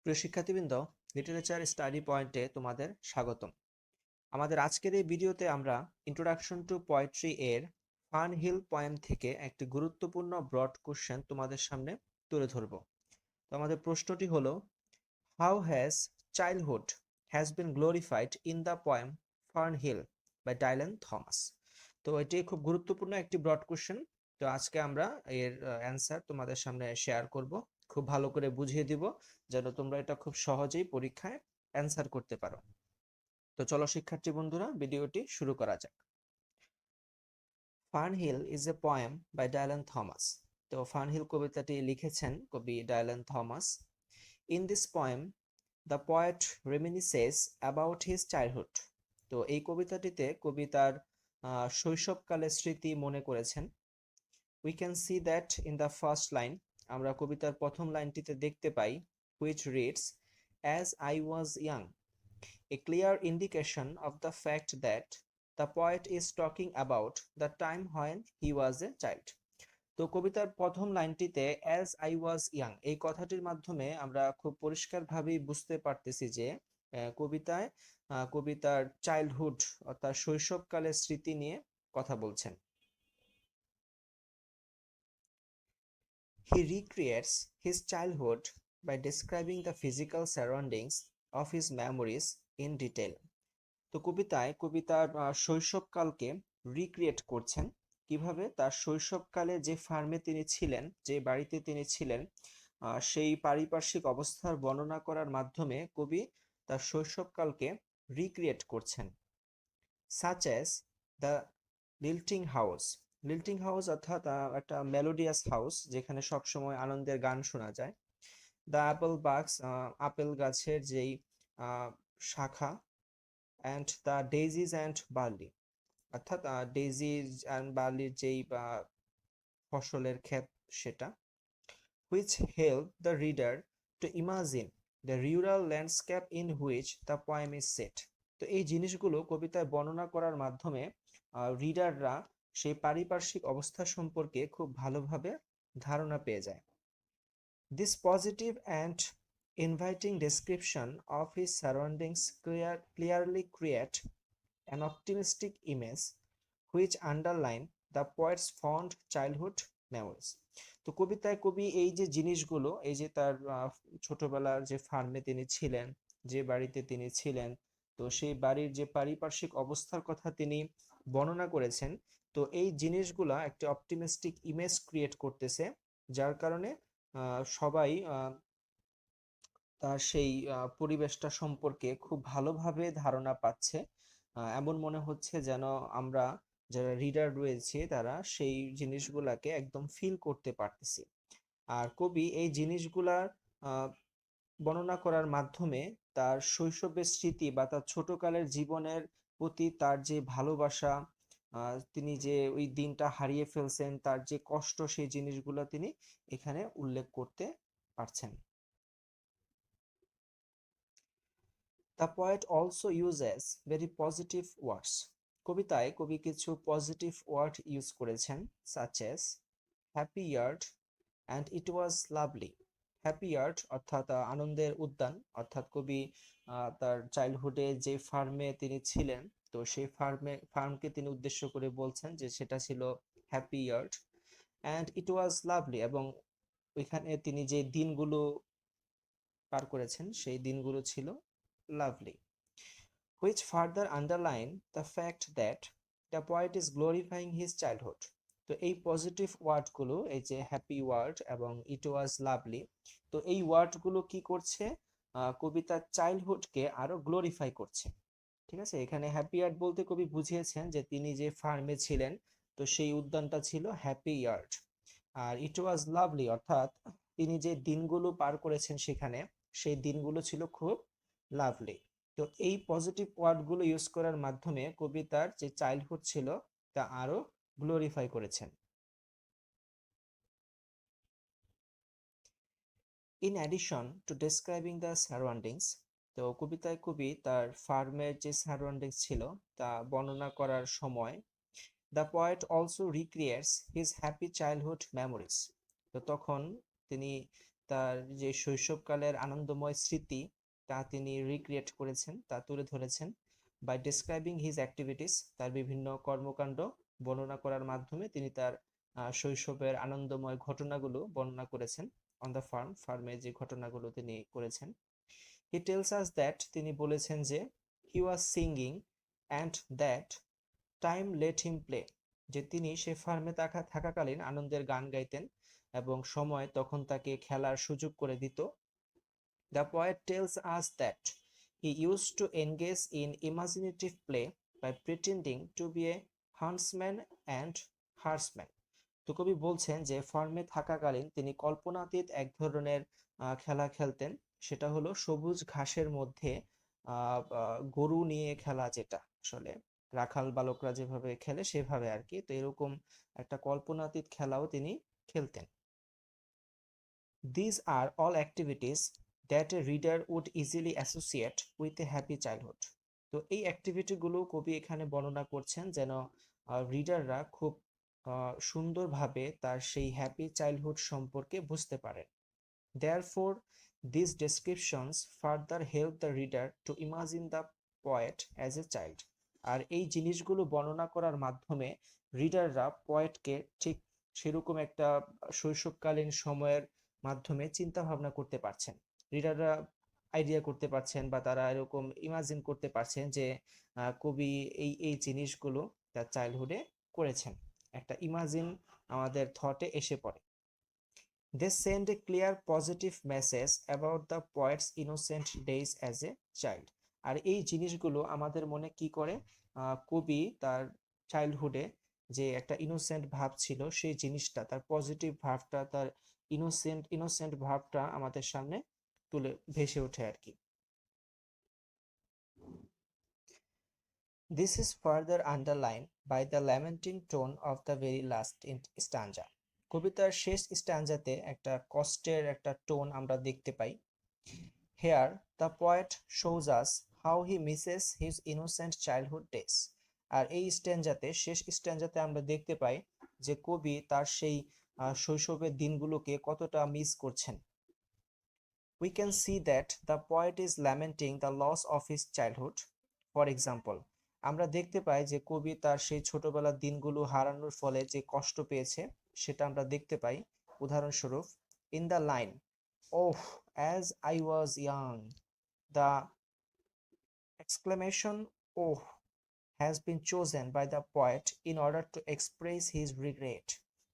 প্রিয় শিক্ষার্থীবৃন্দ, literature study পয়েন্টে তোমাদের স্বাগতম। আমাদের আজকের এই ভিডিওতে আমরা ইন্ট্রোডাকশন টু পোয়েট্রি এর ফান হিল পয়েম থেকে একটি গুরুত্বপূর্ণ ব্রড কোশ্চেন তোমাদের সামনে তুলে ধরব। তো আমাদের প্রশ্নটি হলো, how has childhood has been glorified in the poem Fern Hill by Dylan Thomas. তো এটি খুব গুরুত্বপূর্ণ একটি ব্রড কোশ্চেন। তো আজকে আমরা এর অ্যান্সার তোমাদের সামনে শেয়ার করব, খুব ভালো করে বুঝিয়ে দিব যেন তোমরা এটা খুব সহজেই পরীক্ষায় অ্যান্সার করতে পারো। তো চলো শিক্ষার্থী বন্ধুরা, ভিডিওটি শুরু করা যাক। Fern Hill is a poem by Dylan Thomas. তো ফার্ন হিল কবিতাটি লিখেছেন কবি Dylan Thomas. In this poem the poet reminisces about his childhood. তো এই কবিতাটিতে কবি তার শৈশবকালের স্মৃতি মনে করেছেন। We can see that in the first line. আমরা কবিতার প্রথম লাইনটিতে দেখতে পাই, which reads, as I was young, a clear indication of the fact that the poet is talking about the time when he was a child. তো কবিতার প্রথম লাইনটিতে as I was young এই কথাটির মাধ্যমে আমরা খুব পরিষ্কারভাবেই বুঝতে পারতেছি যে কবিতার চাইল্ডহুড অর্থাৎ শৈশবকালের স্মৃতি নিয়ে কথা বলছেন। He recreates his childhood by describing the physical surroundings of his memories in detail. তো কবিতার শৈশবকালকে রিক্রিয়েট করছেন। কিভাবে? তার শৈশবকালে যে ফার্মে তিনি ছিলেন, যে বাড়িতে তিনি ছিলেন, সেই পারিপার্শ্বিক অবস্থার বর্ণনা করার মাধ্যমে কবি তার শৈশবকালকে রিক্রিয়েট করছেন। Such as the lilting house. Lilting house অর্থাৎ একটা মেলোডিয়াস হাউস, যেখানে সবসময় আনন্দের গান শোনা যায়। দ্য অ্যাপল বাগস, আপেল গাছের যেই শাখা। অ্যান্ড দ্য ডেইজিজ অ্যান্ড বার্লি, অর্থাৎ ডেইজিজ অ্যান্ড বার্লির যেই ফসলের ক্ষেত সেটা। Which help the reader two imagine the rural landscape in which the poem is set. তো এই জিনিসগুলো কবিতায় বর্ণনা করার মাধ্যমে রিডাররা সেই পারিপার্শ্বিক অবস্থা সম্পর্কে খুব ভালোভাবে ধারণা পেয়ে যায়। This positive and inviting description of his surroundings clearly create an optimistic image which underline the poet's fond childhood memories. তো কবিতায় কবি এই যে জিনিসগুলো, এই যে তার ছোটবেলার যে ফার্মে তিনি ছিলেন, যে বাড়িতে তিনি ছিলেন, তো সেই বাড়ির যে পারিপার্শ্বিক অবস্থার কথা তিনি বর্ণনা করেছেন, তো এই জিনিসগুলা একটা অপটিমিস্টিক ইমেজ ক্রিয়েট করতেছে, যার কারণে সবাই তার সেই পরিবেশটা সম্পর্কে খুব ভালোভাবে ধারণা পাচ্ছে। এমন মনে হচ্ছে যেন আমরা যারা রিডার রয়েছে তারা সেই জিনিসগুলাকে একদম ফিল করতে পারতেছি। আর কবি এই জিনিসগুলার বর্ণনা করার মাধ্যমে তার শৈশবের স্মৃতি বা তার ছোটকালের জীবনের প্রতি তার যে ভালোবাসা, তিনি যে ওই দিনটা হারিয়ে ফেলছেন, তার যে কষ্ট, সেই জিনিসগুলো তিনি এখানে উল্লেখ করতে পারছেন। The poet also uses very positive words. কবিতায় কবি কিছু পজিটিভ ওয়ার্ড ইউজ করেছেন, such as happy yard and it was lovely. Happy yard অর্থাৎ আনন্দের উদ্যান, অর্থাৎ কবি তার চাইল্ডহুডে যে ফার্মে তিনি ছিলেন, তো সেই ফার্মকে তিনি উদ্দেশ্য করে বলছেন যে সেটা ছিল happy yard. And it was lovely, এবং ওইখানে তিনি যে দিনগুলো পার করেছেন সেই দিনগুলো ছিল lovely. which further underline the fact that the poet is glorifying his childhood. তো এই পজিটিভ ওয়ার্ডগুলো, এই যে হ্যাপি ওয়ার্ড এবং ইট ওয়াজ লাভলি, তো এই ওয়ার্ডগুলো কি করছে? কবিতার চাইল্ডহুডকে আরো গ্লোরিফাই করছে। ঠিক আছে, এখানে হ্যাপি ইয়ার্ড বলতে কবি বুঝিয়েছেন যে তিনি যে ফার্মে ছিলেন, তো সেই উদ্যানটা ছিল হ্যাপি ইয়ার্ড। আর ইট ওয়াজ লাভলি অর্থাৎ তিনি যে দিনগুলো পার করেছেন সেখানে, সেই দিনগুলো ছিল খুব লাভলি। তো এই পজিটিভ ওয়ার্ডগুলো ইউজ করার মাধ্যমে কবি তার যে চাইল্ডহুড ছিল তা আরো গ্লোরিফাই করেছেন। In addition to describing the surroundings, তো কবিতায় কবি তার ফার্মের যে সারাউন্ডিংস ছিল তা বর্ণনা করার সময় the poet also recreates his happy childhood memories. তো তখন তিনি তার যে শৈশবকালের আনন্দময় স্মৃতি তা তিনি রিক্রিয়েট করেছেন, তা তুলে ধরেছেন। বাই ডিসক্রাইবিং হিজ অ্যাক্টিভিটিস, তার বিভিন্ন কর্মকাণ্ড বর্ণনা করার মাধ্যমে তিনি তার শৈশবের আনন্দময় ঘটনাগুলো বর্ণনা করেছেন। অন দ্য ফার্ম, ফার্মে যে ঘটনাগুলো তিনি করেছেন। হি টেলস আস দ্যাট, তিনি বলেছেন যে he was singing and that time let him play, যে তিনি সে ফার্মে থাকাকালীন আনন্দের গান গাইতেন এবং সময় তখন তাকে খেলার সুযোগ করে দিত। The poet tells us that he use to engage in imaginative play by pretending to be a huntsman and horseman. তো কবি বলছেন যে ফার্মে থাকাকালীন তিনি কল্পনাতীত এক ধরনের খেলা খেলতেন, সেটা হলো সবুজ ঘাসের মধ্যে গরু নিয়ে খেলা, যেটা আসলে রাখাল বালকরা যেভাবে খেলে সেভাবে আর কি। তো এরকম একটা কল্পনাতীত খেলাও তিনি খেলতেন। These are all activities that a reader would easily associate with a happy childhood. তো এই অ্যাক্টিভিটিগুলো কবি এখানে বর্ণনা করছেন যেন রিডাররা খুব সুন্দরভাবে তার সেই হ্যাপি চাইল্ডহুড সম্পর্কে বুঝতে পারেন। Therefore, these descriptions further help the reader to imagine the poet as a child. আর এই জিনিসগুলো বর্ণনা করার মাধ্যমে রিডাররা পয়েটকে ঠিক সেরকম একটা শৈশবকালীন সময়ের মাধ্যমে চিন্তা ভাবনা করতে পারছেন। রিডাররা আইডিয়া করতে পারছেন বা তারা এরকম ইমাজিন করতে পারছেন যে কবি এই এই জিনিসগুলো তার চাইল্ডহুডে করেছেন। একটা ইমাজিন আমাদের থটে এসে পড়ে। They send a clear positive message about the poet's innocent days as a child. আর এই জিনিসগুলো আমাদের মনে কি করে, কবি তার চাইল্ডহুডে যে একটা ইনোসেন্ট ভাব ছিল সেই জিনিসটা, তার পজিটিভ ভাবটা, তার ইনোসেন্ট ভাবটা আমাদের সামনে তুলে ভেসে ওঠে আর কি। This is further underlined by the lamenting tone of the very last stanza. কবিতার শেষ স্ট্যাঞ্জাতে একটা কষ্টের একটা টোন আমরা দেখতে পাই। Here the poet shows us how he misses his innocent childhood days. আর এই স্ট্যাঞ্জাতে, শেষ স্ট্যাঞ্জাতে আমরা দেখতে পাই যে কবি তার সেই শৈশবের দিনগুলোকে কতটা মিস করছেন। We can see that the poet is lamenting the loss of his childhood. For example, আমরা দেখতে পাই যে কবি তার সেই ছোটবেলার দিনগুলো হারানোর ফলে যে কষ্ট পেয়েছে সেটা আমরা দেখতে পাই। উদাহরণস্বরূপ, in the line, "Oh, as I was young," the exclamation "oh" has been chosen by the poet in order to express his regret.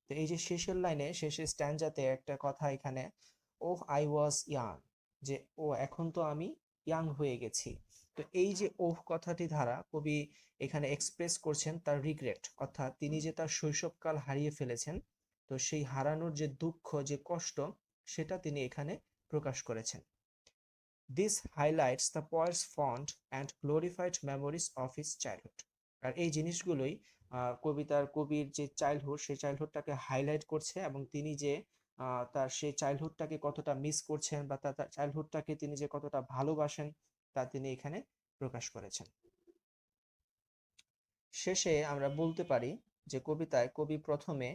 তো এই যে শেষের লাইনে, শেষের স্ট্যাঞ্জাতে একটা কথা এখানে, "Oh, I was young," যে ও এখন তো আমি ইয়াং হয়ে গেছি। তো এই যে ওহ কথাটি দ্বারা কবি এখানে এক্সপ্রেস করছেন তার রিগ্রেট, অর্থাৎ তিনি যে তার শৈশবকাল হারিয়ে ফেলেছেন, তো সেই হারানোর যে দুঃখ, যে কষ্ট, সেটা তিনি এখানে প্রকাশ করেছেন। This highlights the poet's fond and glorified memories of his childhood. আর এই জিনিসগুলোই কবির যে চাইল্ডহুড, সেই চাইল্ডহুডটাকে হাইলাইট করছে এবং তিনি যে তার সেই চাইল্ডহুডটাকে কতটা মিস করছেন বা তার চাইল্ডহুডটাকে তিনি যে কতটা ভালোবাসেন তা তিনি এখানে প্রকাশ করেছেন। শেষে আমরা বলতে পারি যে কবিতায় কবি প্রথমে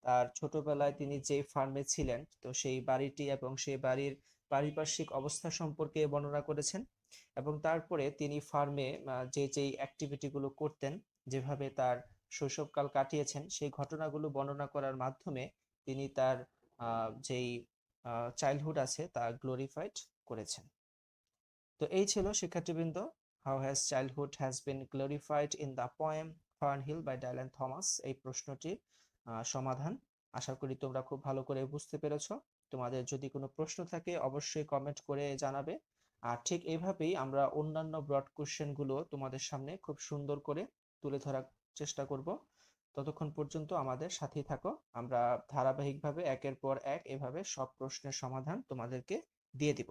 তার ছোটবেলায় তিনি যে ফার্মে ছিলেন, তো সেই বাড়িটি এবং সেই বাড়ির পারিপার্শ্বিক অবস্থা সম্পর্কে বর্ণনা করেছেন এবং তারপরে তিনি ফার্মে যেই অ্যাক্টিভিটিগুলো করতেন, যেভাবে তার শৈশবকাল কাটিয়েছেন, সেই ঘটনাগুলো বর্ণনা করার মাধ্যমে তিনি তার যেই চাইল্ডহুড আছে তা গ্লোরিফাইড করেছেন। তো এই ছিল শিক্ষার্থীবৃন্দ, how has childhood has been glorified in the poem Fern Hill by Dylan Thomas, এই প্রশ্নটির সমাধান। আশা করি তোমরা খুব ভালো করে বুঝতে পেরেছ। তোমাদের যদি কোনো প্রশ্ন থাকে অবশ্যই কমেন্ট করে জানাবে। আর ঠিক এইভাবেই আমরা অন্যান্য ব্রড কোশ্চেনগুলো তোমাদের সামনে খুব সুন্দর করে তুলে ধরার চেষ্টা করব। ততক্ষণ পর্যন্ত আমাদের সাথেই থাকো। আমরা ধারাবাহিকভাবে একের পর এক এভাবে সব প্রশ্নের সমাধান তোমাদেরকে দিয়ে দিব।